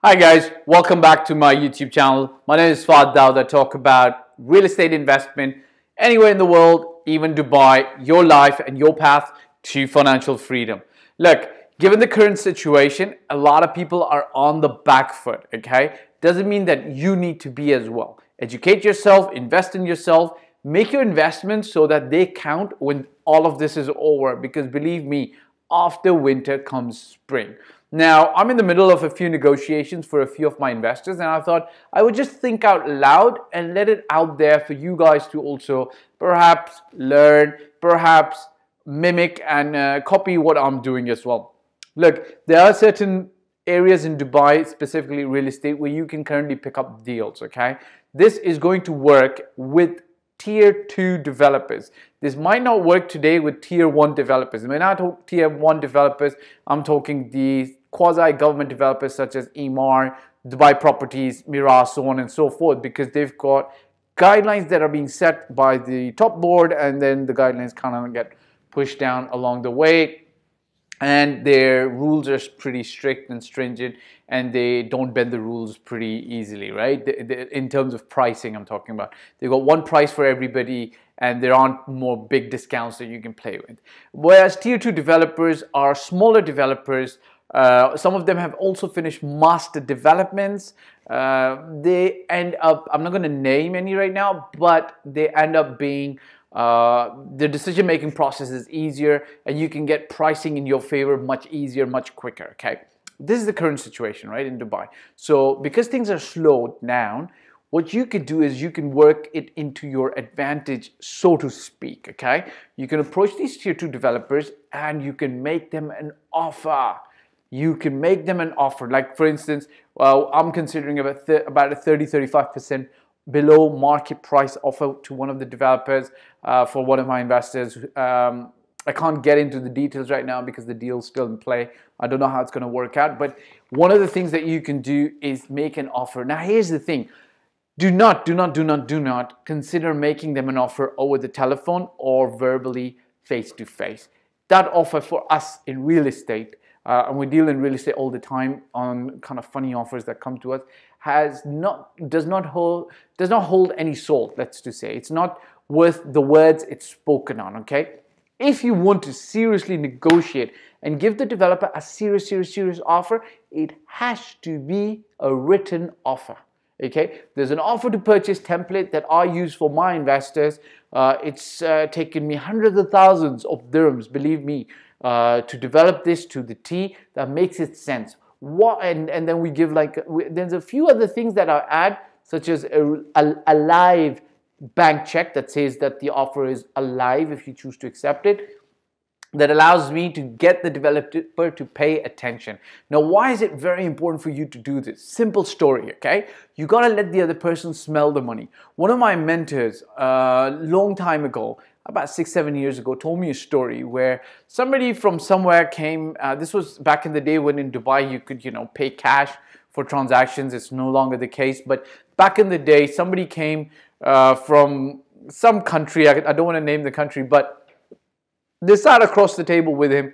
Hi guys, welcome back to my YouTube channel. My name is Fahd Dawood. I talk about real estate investment anywhere in the world, even Dubai, your life and your path to financial freedom. Look, given the current situation, a lot of people are on the back foot, okay? Doesn't mean that you need to be as well. Educate yourself, invest in yourself, make your investments so that they count when all of this is over, because believe me, after winter comes spring. Now, I'm in the middle of a few negotiations for a few of my investors, and I thought I would just think out loud and let it out there for you guys to also perhaps learn, perhaps mimic and copy what I'm doing as well. Look, there are certain areas in Dubai, specifically real estate, where you can currently pick up deals, okay? This is going to work with Tier 2 developers. This might not work today with Tier 1 developers. When I talk Tier 1 developers, I'm talking the quasi-government developers such as Emaar, Dubai Properties, Mira, so on and so forth, because they've got guidelines that are being set by the top board, and then the guidelines kind of get pushed down along the way. And their rules are pretty strict and stringent, and they don't bend the rules pretty easily, right? In terms of pricing, I'm talking about. They've got one price for everybody, and there aren't more big discounts that you can play with. Whereas Tier 2 developers are smaller developers. Some of them have also finished master developments. They end up, I'm not going to name any right now, but they end up being the decision-making process is easier, and you can get pricing in your favor much easier, much quicker, okay? This is the current situation, right, in Dubai. So because things are slowed down, what you could do is you can work it into your advantage, so to speak, okay? You can approach these Tier 2 developers and you can make them an offer. You can make them an offer. Like, for instance, I'm considering about a 30-35% below market price offer to one of the developers for one of my investors. I can't get into the details right now because the deal's still in play. I don't know how it's going to work out, but one of the things that you can do is make an offer. Now, here's the thing. Do not consider making them an offer over the telephone or verbally face to face. That offer for us in real estate, and we deal in real estate all the time on kind of funny offers that come to us, does not hold any salt, let's just say. It's not worth the words it's spoken on, okay? If you want to seriously negotiate and give the developer a serious offer, it has to be a written offer, okay? There's an offer to purchase template that I use for my investors. It's taken me hundreds of thousands of dirhams, believe me, to develop this to the T that makes it sense. And then we give there's a few other things that I add, such as a live bank check that says that the offer is alive if you choose to accept it. That allows me to get the developer to pay attention. Now, why is it very important for you to do this? Simple story, okay? You gotta let the other person smell the money. One of my mentors, long time ago, about 6-7 years ago, told me a story where somebody from somewhere came. This was back in the day when in Dubai you could, pay cash for transactions. It's no longer the case, but back in the day, somebody came from some country. I don't want to name the country, but they sat across the table with him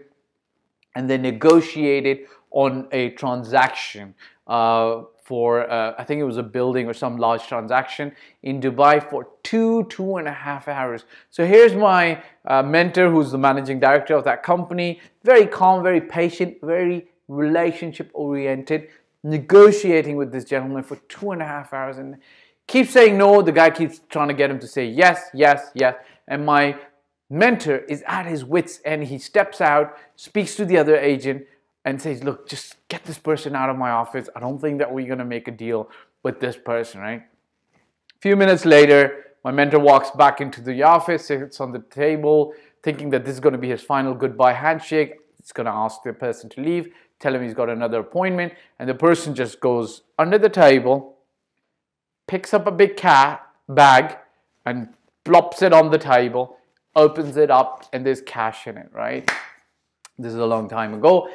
and they negotiated on a transaction for, I think it was a building or some large transaction in Dubai for 2.5 hours. So here's my mentor, who's the managing director of that company, very calm, very patient, very relationship oriented, negotiating with this gentleman for 2.5 hours, and keeps saying no. The guy keeps trying to get him to say yes. And my mentor is at his wits end. He steps out, speaks to the other agent, and says, look, just get this person out of my office. I don't think that we're going to make a deal with this person, right? A few minutes later, my mentor walks back into the office, sits on the table, thinking that this is going to be his final goodbye handshake. He's going to ask the person to leave, tell him he's got another appointment, and the person just goes under the table, picks up a big bag, and plops it on the table, opens it up, and there's cash in it, right? This is a long time ago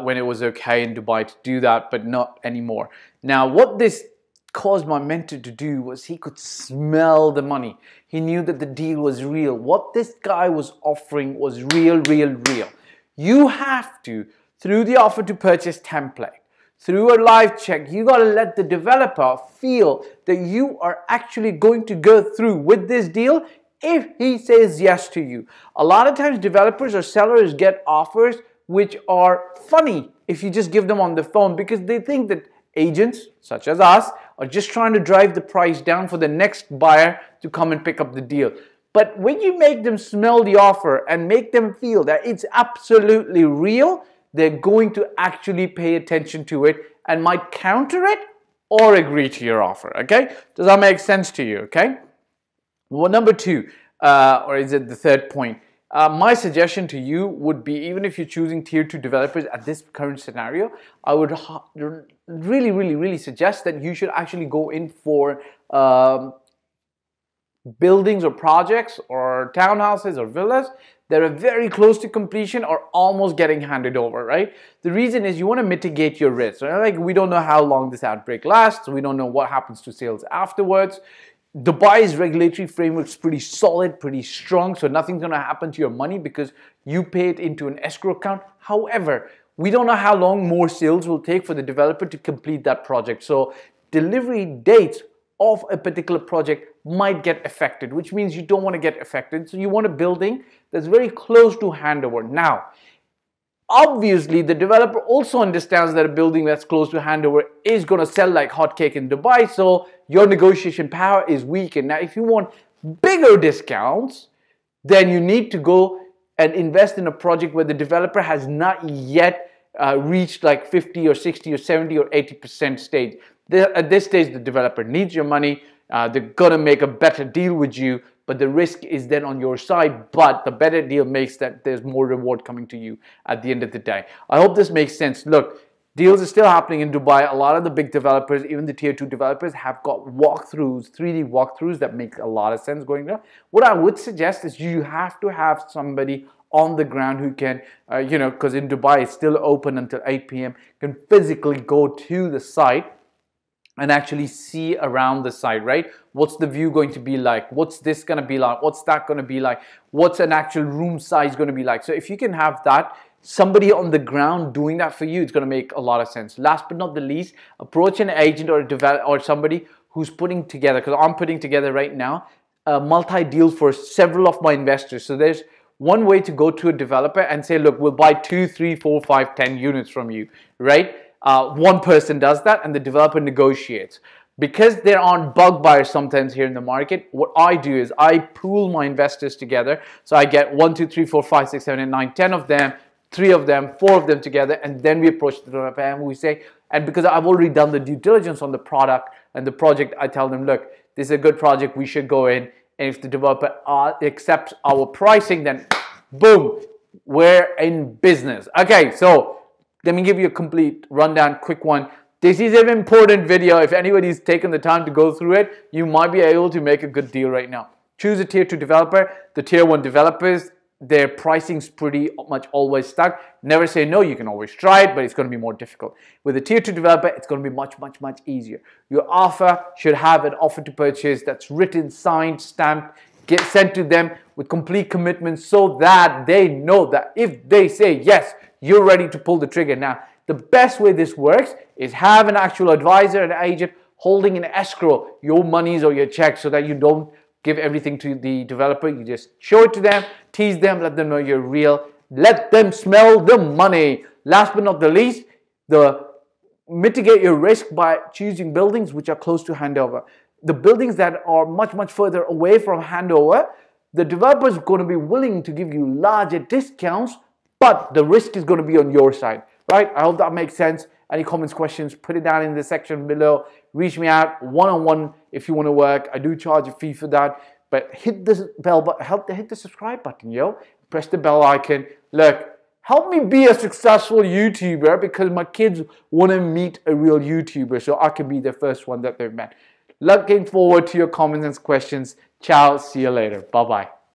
when it was okay in Dubai to do that, but not anymore. Now, what this caused my mentor to do was he could smell the money. He knew that the deal was real. What this guy was offering was real. You have to, through the offer to purchase template, Through a live check, you got to let the developer feel that you are actually going to go through with this deal if he says yes to you. A lot of times developers or sellers get offers which are funny if you just give them on the phone, because they think that agents such as us are just trying to drive the price down for the next buyer to come and pick up the deal. But when you make them smell the offer and make them feel that it's absolutely real, they're going to actually pay attention to it and might counter it or agree to your offer. Okay, does that make sense to you? Okay, well, number two, or is it the third point? My suggestion to you would be, even if you're choosing tier 2 developers at this current scenario, I would really suggest that you should actually go in for buildings or projects or townhouses or villas that are very close to completion or almost getting handed over, right? The reason is you want to mitigate your risk, right? Like, we don't know how long this outbreak lasts. We don't know what happens to sales afterwards. Dubai's regulatory framework is pretty solid, pretty strong, so nothing's going to happen to your money because you pay it into an escrow account. However, we don't know how long more sales will take for the developer to complete that project. So delivery dates of a particular project might get affected, which means you don't want to get affected. So you want a building that's very close to handover. Now, obviously, the developer also understands that a building that's close to handover is going to sell like hotcake in Dubai, so your negotiation power is weak. And now, if you want bigger discounts, then you need to go and invest in a project where the developer has not yet reached like 50 or 60 or 70 or 80% stage. At this stage, the developer needs your money. They're going to make a better deal with you, but the risk is then on your side. But the better deal makes that there's more reward coming to you at the end of the day. I hope this makes sense. Look, deals are still happening in Dubai. A lot of the big developers, even the tier 2 developers, have got walkthroughs, 3D walkthroughs that make a lot of sense going there. What I would suggest is you have to have somebody on the ground who can, because in Dubai it's still open until 8 p.m., can physically go to the site and actually see around the site, right? What's the view going to be like? What's this going to be like? What's that going to be like? What's an actual room size going to be like? So if you can have that, somebody on the ground doing that for you, it's going to make a lot of sense. Last but not the least, approach an agent or a developer or somebody who's putting together, because I'm putting together right now multi-deals for several of my investors. So there's one way to go to a developer and say, look, we'll buy 2, 3, 4, 5, 10 units from you, right? One person does that and the developer negotiates. Because there aren't bulk buyers sometimes here in the market, what I do is I pool my investors together. So I get 1, 2, 3, 4, 5, 6, 7, 8, 9, 10 of them, 3 of them, 4 of them together, and then we approach the developer and we say, and because I've already done the due diligence on the product and the project, I tell them, look, this is a good project, we should go in. And if the developer accepts our pricing, then boom, we're in business. Okay, so let me give you a complete rundown, quick one. This is an important video. If anybody's taken the time to go through it, you might be able to make a good deal right now. Choose a tier 2 developer. The tier 1 developers, their pricing's pretty much always stuck. Never say no, you can always try it, but it's going to be more difficult. With a tier 2 developer, it's going to be much easier. Your offer should have an offer to purchase that's written, signed, stamped, get sent to them with complete commitment so that they know that if they say yes, you're ready to pull the trigger. Now, the best way this works is have an actual advisor, an agent holding in escrow your monies or your checks so that you don't give everything to the developer. You just show it to them, tease them, let them know you're real, let them smell the money. Last but not the least, mitigate your risk by choosing buildings which are close to handover. The buildings that are much further away from handover, the developer is going to be willing to give you larger discounts, but the risk is going to be on your side, right? I hope that makes sense. Any comments, questions, put it down in the section below. Reach me out one-on-one if you want to work. I do charge a fee for that, but hit the bell button, hit the subscribe button, yo. Press the bell icon. Look, help me be a successful YouTuber because my kids want to meet a real YouTuber so I can be the first one that they've met. Looking forward to your comments and questions. Ciao, see you later. Bye-bye.